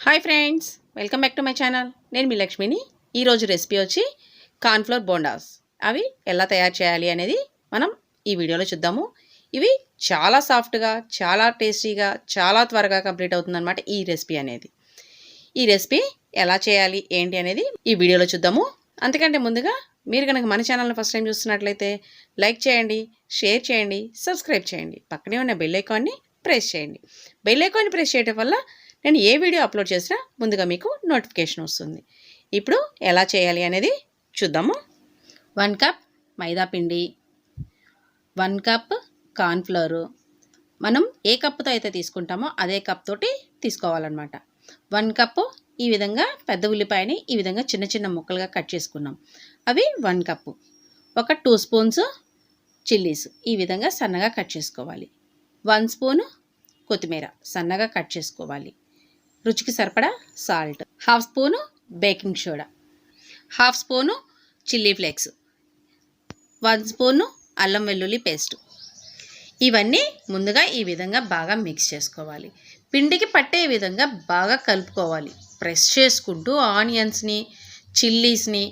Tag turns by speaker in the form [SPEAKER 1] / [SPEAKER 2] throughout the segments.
[SPEAKER 1] Hi friends, welcome back to my channel. నేను మీ లక్ష్మిని. ఈరోజు రెసిపీ వచ్చి కార్న్ఫ్లోర్ బోండాస్. అవి ఎలా తయారు చేయాలి అనేది మనం ఈ వీడియోలో చూద్దాము. ఇవి చాలా సాఫ్ట్గా, చాలా టేస్టీగా, చాలా త్వరగా కంప్లీట్ అవుతుందన్నమాట ఈ రెసిపీ అనేది. ఈ రెసిపీ ఎలా చేయాలి ఏంటి అనేది ఈ వీడియోలో చూద్దాము. అంతకంటే ముందుగా మీరు కనుక మన ఛానల్ని ఫస్ట్ టైం చూస్తున్నట్లయితే లైక్ చేయండి, షేర్ చేయండి, సబ్స్క్రైబ్ చేయండి. పక్కనే ఉన్న బెల్ ఐకాన్ని ప్రెస్ చేయండి. బెల్ ఐకాన్ని ప్రెస్ చేయడం వల్ల నేను ఏ వీడియో అప్లోడ్ చేసినా ముందుగా మీకు నోటిఫికేషన్ వస్తుంది. ఇప్పుడు ఎలా చేయాలి అనేది చూద్దాము. 1 కప్ మైదా పిండి, 1 కప్ కార్న్ఫ్లోరు. మనం ఏ కప్పుతో అయితే తీసుకుంటామో అదే కప్ తోటి తీసుకోవాలన్నమాట. 1 కప్పు ఈ విధంగా పెద్ద ఉల్లిపాయని ఈ విధంగా చిన్న చిన్న ముక్కలుగా కట్ చేసుకున్నాం. అవి 1 కప్పు. ఒక 2 స్పూన్స్ చిల్లీస్ ఈ విధంగా సన్నగా కట్ చేసుకోవాలి. 1 స్పూను కొత్తిమీర సన్నగా కట్ చేసుకోవాలి. రుచికి సరిపడా salt, 1/2 spoon baking soda, 1/2 spoon chilli flakes, 1 spoon అల్లం వెల్లుల్లి పేస్ట్. ఇవన్నీ ముందుగా ఈ విధంగా బాగా మిక్స్ చేసుకోవాలి. పిండికి పట్టే విధంగా బాగా కలుపుకోవాలి. ప్రెస్ చేసుకుంటూ ఆనియన్స్ని, చిల్లీస్ని,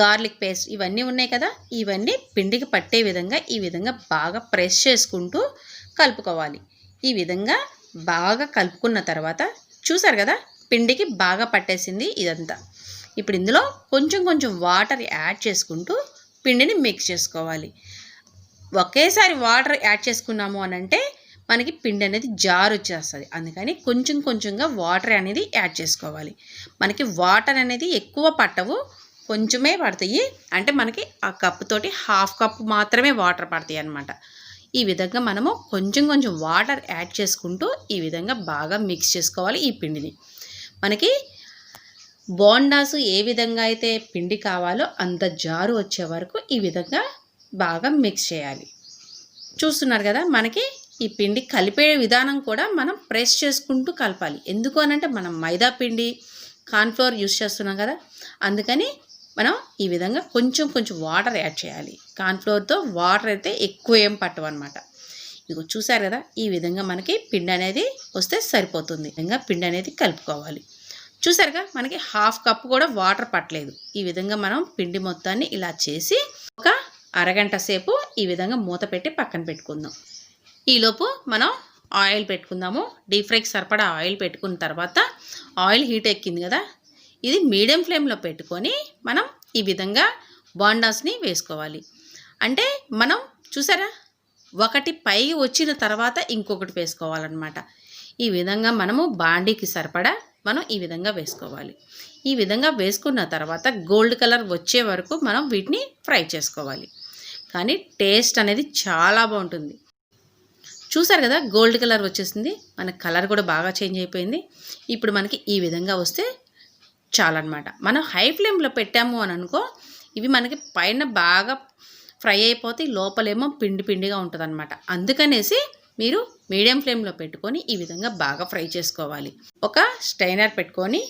[SPEAKER 1] గార్లిక్ పేస్ట్ ఇవన్నీ ఉన్నాయి కదా, ఇవన్నీ పిండికి పట్టే విధంగా ఈ విధంగా బాగా ప్రెస్ చేసుకుంటూ కలుపుకోవాలి. ఈ విధంగా బాగా కలుపుకున్న తర్వాత చూసారు కదా, పిండికి బాగా పట్టేసింది ఇదంతా. ఇప్పుడు ఇందులో కొంచెం కొంచెం వాటర్ యాడ్ చేసుకుంటూ పిండిని మిక్స్ చేసుకోవాలి. ఒకేసారి వాటర్ యాడ్ చేసుకున్నాము అని అంటే మనకి పిండి అనేది జారు వచ్చేస్తుంది. అందుకని కొంచెం కొంచెంగా వాటర్ అనేది యాడ్ చేసుకోవాలి. మనకి వాటర్ అనేది ఎక్కువ పట్టవు, కొంచెమే పడతాయి. అంటే మనకి ఆ కప్పుతోటి 1/2 కప్పు మాత్రమే వాటర్ పడతాయి అన్నమాట. ఈ విధంగా మనము కొంచెం కొంచెం వాటర్ యాడ్ చేసుకుంటూ ఈ విధంగా బాగా మిక్స్ చేసుకోవాలి ఈ పిండిని. మనకి బోండాసు ఏ విధంగా అయితే పిండి కావాలో అంత జారు వచ్చే వరకు ఈ విధంగా బాగా మిక్స్ చేయాలి. చూస్తున్నారు కదా, మనకి ఈ పిండి కలిపే విధానం కూడా మనం ప్రెస్ చేసుకుంటూ కలపాలి. ఎందుకు అనంటే మనం మైదా పిండి, కార్న్ఫ్లోర్ యూస్ చేస్తున్నాం కదా, అందుకని మనం ఈ విధంగా కొంచెం కొంచెం వాటర్ యాడ్ చేయాలి. కార్న్ఫ్లోర్తో వాటర్ అయితే ఎక్కువ ఏం పట్టవన్నమాట. ఇదిగో చూసారు కదా, ఈ విధంగా మనకి పిండి అనేది వస్తే సరిపోతుంది. ఈ విధంగా పిండి అనేది కలుపుకోవాలి. చూసారుగా, మనకి 1/2 కప్పు కూడా వాటర్ పట్టలేదు. ఈ విధంగా మనం పిండి మొత్తాన్ని ఇలా చేసి ఒక అరగంట సేపు ఈ విధంగా మూత పెట్టి పక్కన పెట్టుకుందాం. ఈలోపు మనం ఆయిల్ పెట్టుకుందాము. డీప్ ఫ్రైకి సరిపడా ఆయిల్ పెట్టుకున్న తర్వాత ఆయిల్ హీట్ ఎక్కింది కదా, ఇది మీడియం ఫ్లేమ్లో పెట్టుకొని మనం ఈ విధంగా బోండాస్ని వేసుకోవాలి. అంటే మనం చూసారా, ఒకటి పైకి వచ్చిన తర్వాత ఇంకొకటి వేసుకోవాలన్నమాట. ఈ విధంగా మనము బాండీకి సరిపడా మనం ఈ విధంగా వేసుకోవాలి. ఈ విధంగా వేసుకున్న తర్వాత గోల్డ్ కలర్ వచ్చే వరకు మనం వీటిని ఫ్రై చేసుకోవాలి. కానీ టేస్ట్ అనేది చాలా బాగుంటుంది. చూసారు కదా, గోల్డ్ కలర్ వచ్చేసింది. మన కలర్ కూడా బాగా చేంజ్ అయిపోయింది. ఇప్పుడు మనకి ఈ విధంగా వస్తే చాలన్నమాట. మనం హై ఫ్లేమ్లో పెట్టాము అని అనుకో, ఇవి మనకి పైన బాగా ఫ్రై అయిపోతే లోపలేమో పిండి పిండిగా ఉంటుంది అనమాట. అందుకనేసి మీరు మీడియం ఫ్లేమ్లో పెట్టుకొని ఈ విధంగా బాగా ఫ్రై చేసుకోవాలి. ఒక స్ట్రైనర్ పెట్టుకొని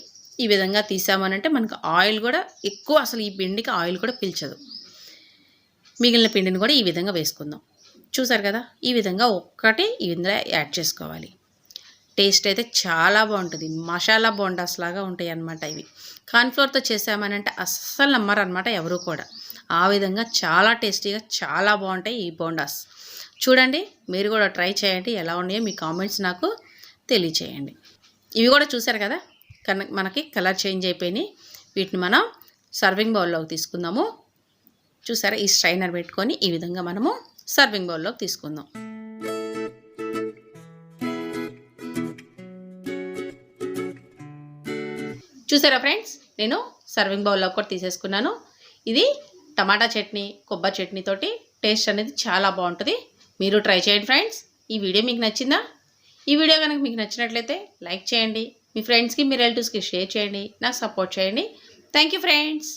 [SPEAKER 1] ఈ విధంగా తీసామనంటే మనకు ఆయిల్ కూడా ఎక్కువ, అసలు ఈ పిండికి ఆయిల్ కూడా పీల్చదు. మిగిలిన పిండిని కూడా ఈ విధంగా వేసుకుందాం. చూసారు కదా, ఈ విధంగా ఒక్కటి ఈ విధంగా యాడ్ చేసుకోవాలి. టేస్ట్ అయితే చాలా బాగుంటుంది. మసాలా బోండాస్ లాగా ఉంటాయి అన్నమాట. ఇవి కార్న్ఫ్లోర్తో చేసామనంటే అస్సలు నమ్మరు అనమాట ఎవరు కూడా. ఆ విధంగా చాలా టేస్టీగా చాలా బాగుంటాయి ఈ బోండాస్. చూడండి, మీరు కూడా ట్రై చేయండి. ఎలా ఉన్నాయో మీ కామెంట్స్ నాకు తెలియచేయండి. ఇవి కూడా చూసారు కదా, మనకి కలర్ చేంజ్ అయిపోయినాయి. వీటిని మనం సర్వింగ్ బౌల్లోకి తీసుకుందాము. చూసారా, ఈ స్ట్రైనర్ పెట్టుకొని ఈ విధంగా మనము సర్వింగ్ బౌల్లోకి తీసుకుందాం. చూసారా ఫ్రెండ్స్, నేను సర్వింగ్ బౌల్లో కూడా తీసేసుకున్నాను. ఇది టమాటా చట్నీ, కొబ్బరి చట్నీ తోటి టేస్ట్ అనేది చాలా బాగుంటుంది. మీరు ట్రై చేయండి ఫ్రెండ్స్. ఈ వీడియో మీకు నచ్చిందా? ఈ వీడియో కనుక మీకు నచ్చినట్లయితే లైక్ చేయండి. మీ ఫ్రెండ్స్కి, మీ రిలేటివ్స్కి షేర్ చేయండి. నాకు సపోర్ట్ చేయండి. Thank you friends.